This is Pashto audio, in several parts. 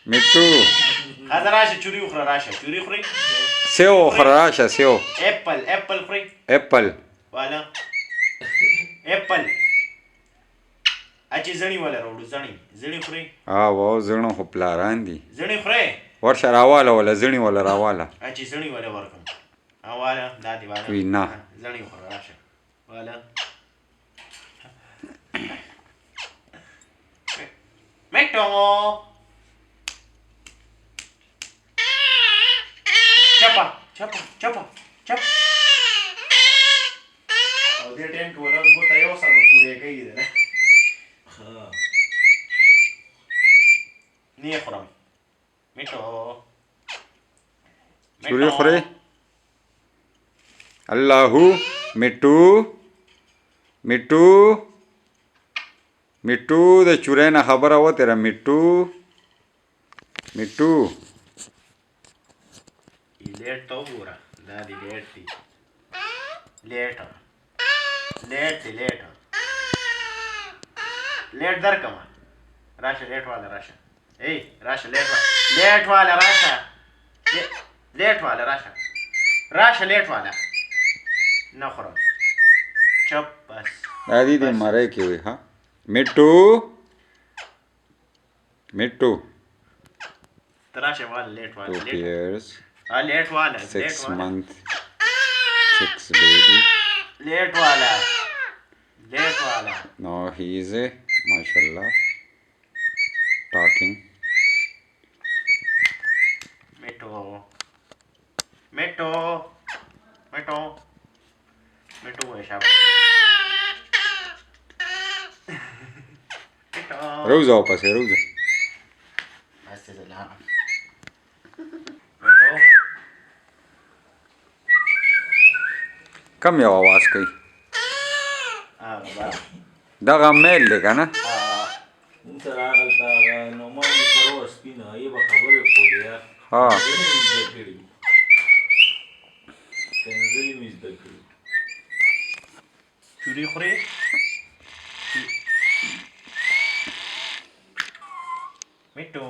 Mittu هذا راشا چوري اخرى راشا چوري اخرى سيو خراشة سيو ابل اخرى ابل والا ابل اچي زني ولا روړو زني اخرى و زنو خو پلاران دي زني اخرى ورشه راواله ولا زنی ولا راواله اچي زني ولا ورکم والا دادي والا وی نه زني اخرى راشا والا ميتو چپا او دې ټیم کې ولر ګوته یو سره سورې کوي ده نه خورم میټو چوري خوري الله میټو د چورې نه خبره وته را میټو لیټ تو ګوره دا دی لیټ درکما راشه لیټ والا راشه راشه لیټ والا راشه لیټ والا نه خورم چپ بس دا دې مړی کې وي ها میټو تراشه والا لیټ والا 2 years لیٹ والا 6 month 6 baby لیٹ والا no he is a mashallah talking میٹو ہے شاباش روزه واپس روزه بس سلام کم یو आवाज کوي دغه میل دی کنه ها چوری خوري میټو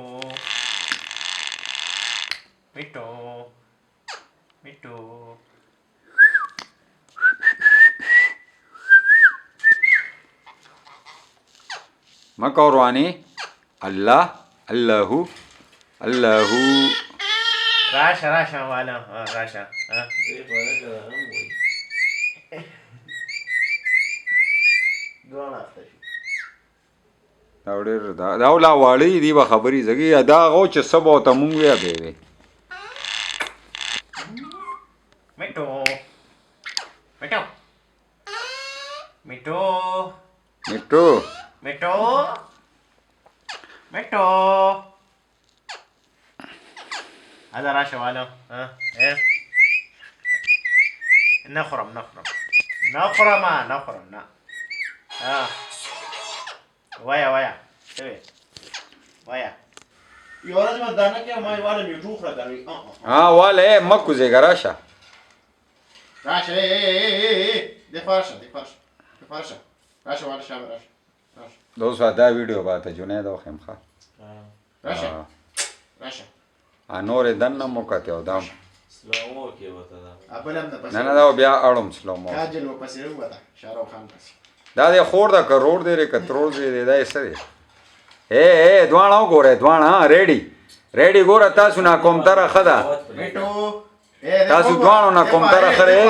مکوروانی الله راشه والا راشه دا ولا واړی دی به خبرې زګي دا غو چې سبا ته مونږ بیا به میټو هذا راشه والا نخرم وایا شوی وایا یو ورځ ما دانه کې ما والا میټو خره کوي والا مکو زګا راشه د فرشه راشه والا شابه راشه دوستو دا ویډیو باته جنید او خمخه راشه نور دنه موکته او دام سلامو کې وته نه دا بیا اړم سلامو کاجل و پسې وته شاروخ خان پسې دا د خور دا کروڑ دی کترول دی دا سره دواړه وګوره دواړه ریډي ګوره تاسو نه کوم تر خدا تاسو دواړو نه کوم تر خره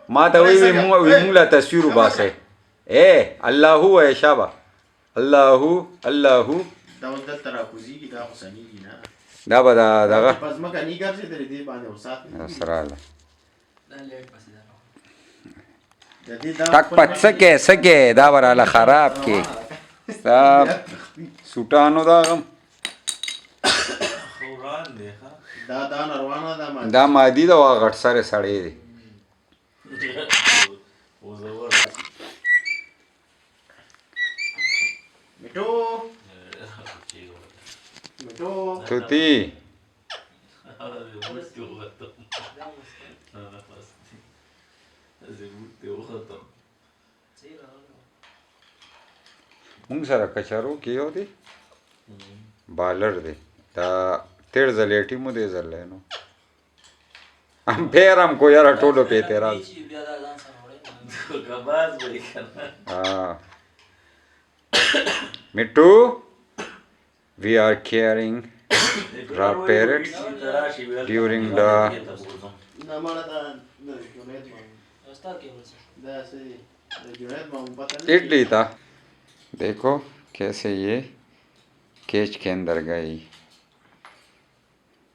ما ته وی مونږ لا تصویر وباسه الله هو شابه الله دا ود تر کوزي کی دا حسینی کی نه دا به دغه پس مکه نه ګرځي درې دی باندې وسات سره الله دا لیټ پسې دا تک پټ سکه دا وراله خراب کې دا سوټانو دا غم خوران دی دا نروانه دا مادي دا غټ سره سړی دی توتی مونږ سره کچارو کې یو دی بالر دی तेड़ जलेटी मुदे जले नो हम फेर हमको यार टोलो पे तेरा हाँ मिट्टू we are caring raw parrots during the ना मारा था जुनेद मामू रास्ता केवल से वैसे जुनेद मामू पता नहीं इडली था देखो कैसे ये केज के अंदर गई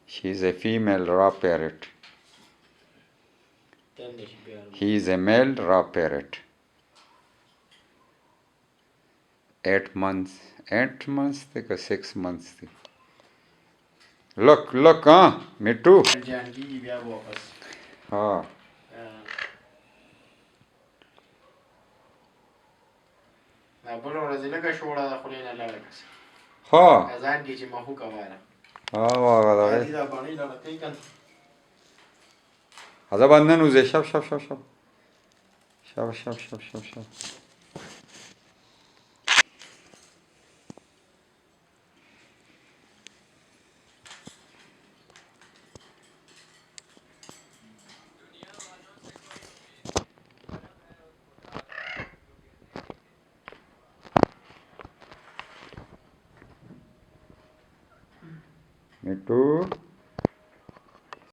she is a female raw parrot he is a male raw parrot 8 months तक 6 months तक look हाँ मिट्टू जान की भी वापस हाँ ना बोलो रज़ीला का शोड़ा था खुले ना लगा हाँ अज़ान की जी महू कमारा हाँ वाह هذه إذا باني لا تيجن هذا بندن وزي شب شب شب شب شب شب شب شب شب मिट्टू